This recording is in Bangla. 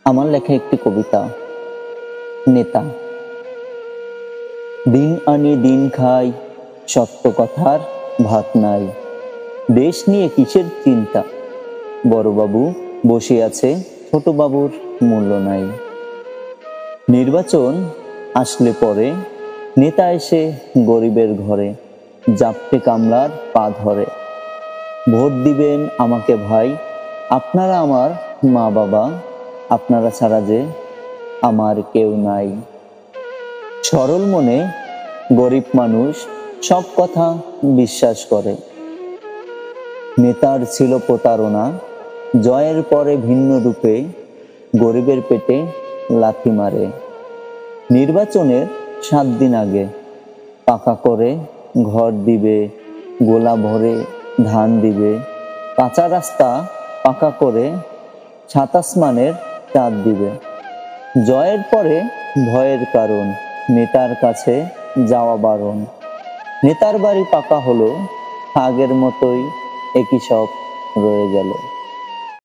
আমার লেখা একটি কবিতা, নেতা। দিন আনি দিন খাই, সত্য কথার ভাত নাই। দেশ নিয়ে কিসের চিন্তা, বড়বাবু বসে আছে, ছোট বাবুর মূল্য নাই। নির্বাচন আসলে পরে নেতা এসে গরিবের ঘরে জাপটে কামলার পা ধরে। ভোট দিবেন আমাকে ভাই, আপনারা আমার মা বাবা, আপনারা ছাড়া যে আমার কেউ নাই। সরল মনে গরিব মানুষ সব কথা বিশ্বাস করে। নেতার ছিল প্রতারণা, জয়ের পরে ভিন্ন রূপে গরিবের পেটে লাথি মারে। নির্বাচনের 7 দিন আগে পাকা করে ঘর দিবে, গোলা ভরে ধান দিবে, কাঁচা রাস্তা পাকা করে 27 মানের চাঁদ দিবে। জয়ের পরে ভয়ের কারণ, নেতার কাছে যাওয়া বারণ। নেতার বাড়ি পাকা হলো, আগের মতোই একই সব রয়ে গেল।